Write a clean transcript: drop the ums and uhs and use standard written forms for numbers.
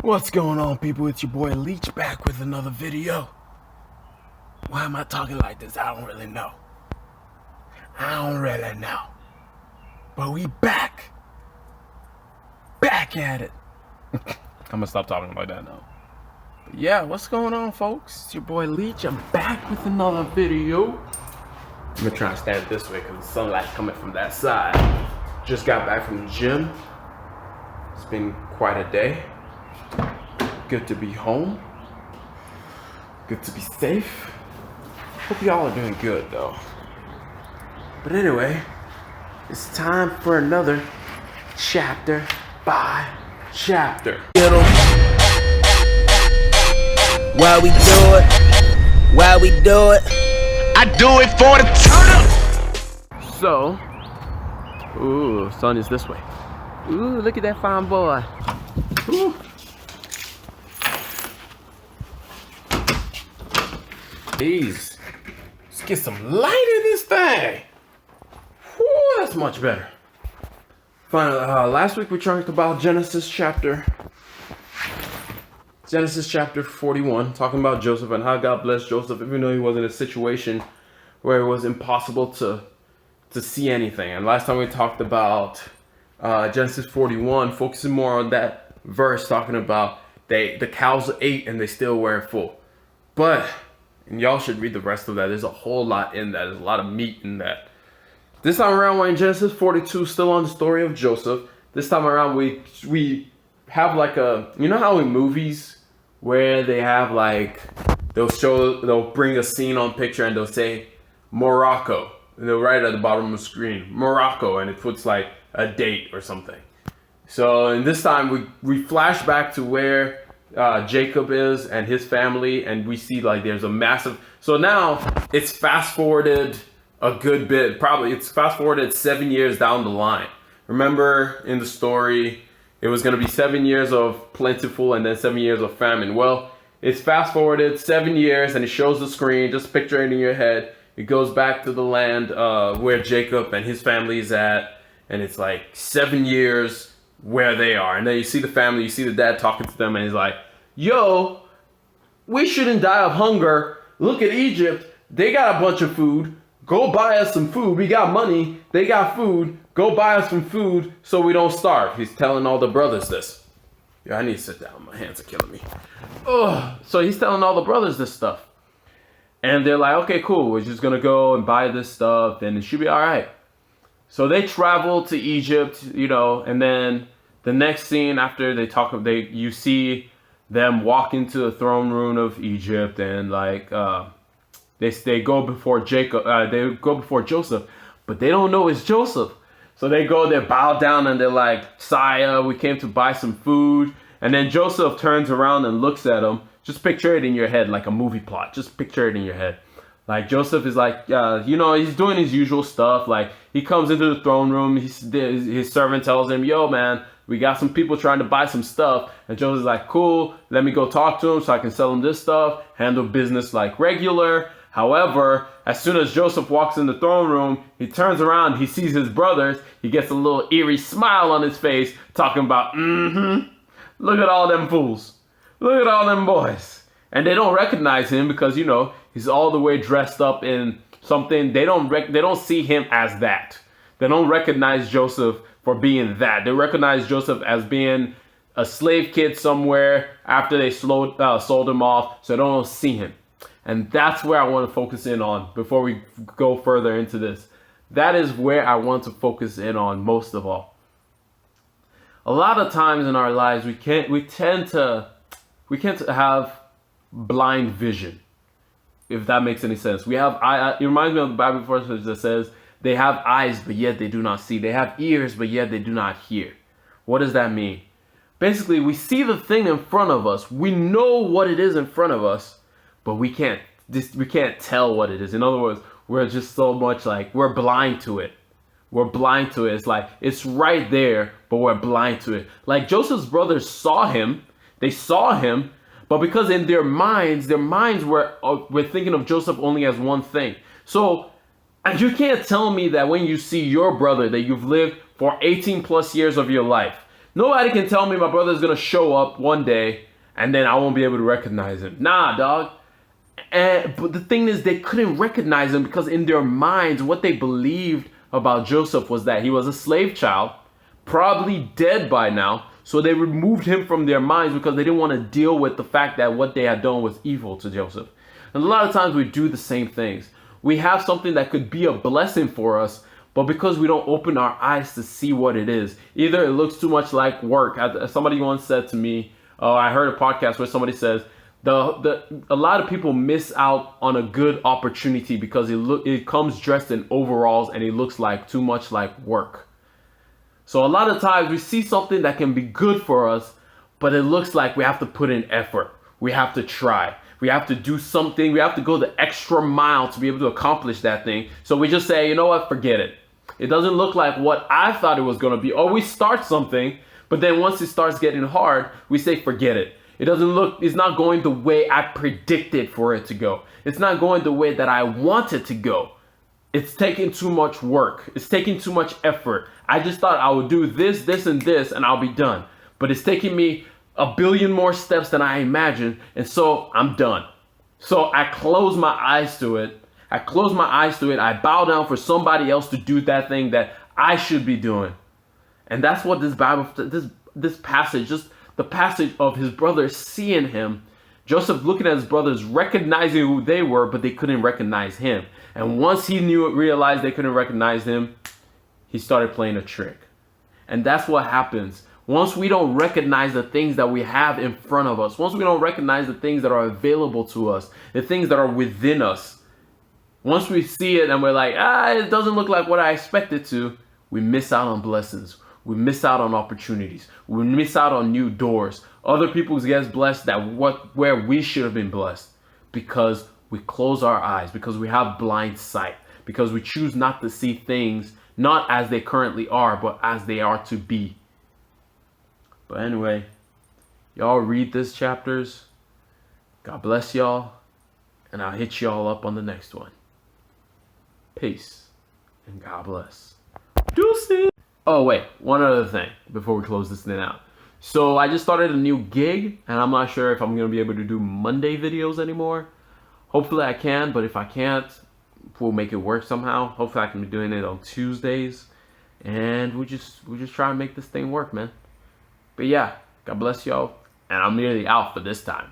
What's going on, people? It's your boy Leech back with another video. Why am I talking like this? I don't really know. But we back at it. I'm gonna stop talking like that now. But yeah, what's going on, folks? It's your boy Leech. I'm back with another video. I'm gonna try and stand it this way because the sunlight's coming from that side. Just got back from the gym. It's been quite a day. Good to be home. Good to be safe. Hope y'all are doing good though. But anyway, it's time for another chapter by chapter. Why we do it? Why we do it? I do it for the turn up. So, ooh, sun is this way. Ooh, look at that fine boy. Ooh. Jeez, let's get some light in this thing. Whew, that's much better. Finally, last week we talked about Genesis chapter 41, talking about Joseph and how God blessed Joseph, even though he was in a situation where it was impossible to see anything. And last time we talked about Genesis 41, focusing more on that verse, talking about the cows ate and they still weren't full. But and y'all should read the rest of that. There's a whole lot in that. There's a lot of meat in that. This time around, we're in Genesis 42, still on the story of Joseph. This time around, we have like a, you know how in movies where they have like, they'll bring a scene on picture and they'll say Morocco. And they'll write at the bottom of the screen, Morocco, and it puts like a date or something. So in this time, we flash back to where Jacob is and his family, and we see like there's a massive, so now it's fast forwarded a good bit, probably it's fast forwarded 7 years down the line. Remember in the story it was going to be 7 years of plentiful and then 7 years of famine. Well, it's fast forwarded 7 years and it shows the screen, just picture it in your head. It goes back to the land where Jacob and his family is at, and it's like 7 years where they are, and then you see the family, you see the dad talking to them, and he's like, yo, we shouldn't die of hunger. Look at Egypt, they got a bunch of food. Go buy us some food. We got money, they got food. Go buy us some food so we don't starve. He's telling all the brothers this. Yeah, I need to sit down, my hands are killing me. Ugh. So he's telling all the brothers this stuff, and they're like, okay, cool, we're just gonna go and buy this stuff and it should be all right. So they travel to Egypt, you know, and then the next scene after you see them walk into the throne room of Egypt, and like they go before Joseph, but they don't know it's Joseph. So they bow down and they're like, Sire, we came to buy some food. And then Joseph turns around and looks at them. Just picture it in your head like a movie plot. Just picture it in your head. Like Joseph is like, he's doing his usual stuff. Like he comes into the throne room. His servant tells him, yo, man, we got some people trying to buy some stuff. And Joseph's like, cool, let me go talk to him so I can sell him this stuff, handle business like regular. However, as soon as Joseph walks in the throne room, he turns around, he sees his brothers, he gets a little eerie smile on his face, talking about, look at all them fools. Look at all them boys. And they don't recognize him because, he's all the way dressed up in something. They don't see him as that. They don't recognize Joseph for being that. They recognize Joseph as being a slave kid somewhere after they sold him off, so they don't see him. And that's where I want to focus in on before we go further into this. That is where I want to focus in on most of all. A lot of times in our lives, we tend to have blind vision, if that makes any sense. It reminds me of the Bible verse that says, they have eyes, but yet they do not see. They have ears, but yet they do not hear. What does that mean? Basically, we see the thing in front of us. We know what it is in front of us, but we can't tell what it is. In other words, we're just so much like, we're blind to it. We're blind to it. It's like, it's right there, but we're blind to it. Like Joseph's brothers saw him. They saw him, but because in their minds were thinking of Joseph only as one thing. So, and you can't tell me that when you see your brother that you've lived for 18 plus years of your life, Nobody can tell me my brother's gonna show up one day and then I won't be able to recognize him. Nah, dog. But the thing is, they couldn't recognize him because in their minds, what they believed about Joseph was that he was a slave child, probably dead by now. So they removed him from their minds because they didn't want to deal with the fact that what they had done was evil to Joseph. And a lot of times we do the same things. We have something that could be a blessing for us, but because we don't open our eyes to see what it is, either it looks too much like work. Somebody once said to me, I heard a podcast where somebody says, a lot of people miss out on a good opportunity because it comes dressed in overalls and it looks like too much like work. So a lot of times we see something that can be good for us, but it looks like we have to put in effort. We have to try. We have to do something. We have to go the extra mile to be able to accomplish that thing. So we just say, you know what, forget it. It doesn't look like what I thought it was going to be. Or we start something, but then once it starts getting hard, we say, forget it. It's not going the way I predicted for it to go. It's not going the way that I want it to go. It's taking too much work. It's taking too much effort. I just thought I would do this, this, and this, and I'll be done. But it's taking me a billion more steps than I imagined, and so I'm done. So I close my eyes to it. I bow down for somebody else to do that thing that I should be doing. And that's what this passage, just the passage of his brothers seeing him, Joseph looking at his brothers, recognizing who they were, but they couldn't recognize him. And once he realized they couldn't recognize him, he started playing a trick. And that's what happens. Once we don't recognize the things that we have in front of us, once we don't recognize the things that are available to us, the things that are within us, once we see it and we're like, it doesn't look like what I expected to, we miss out on blessings. We miss out on opportunities. We miss out on new doors. Other people get blessed where we should have been blessed because we close our eyes, because we have blind sight, because we choose not to see things not as they currently are, but as they are to be. But anyway, y'all read these chapters. God bless y'all. And I'll hit y'all up on the next one. Peace. And God bless. Deuces. Oh, wait. One other thing before we close this thing out. So I just started a new gig. And I'm not sure if I'm going to be able to do Monday videos anymore. Hopefully I can. But if I can't, we'll make it work somehow. Hopefully I can be doing it on Tuesdays. And we just try and make this thing work, man. But yeah, God bless y'all, and I'm nearly out for this time.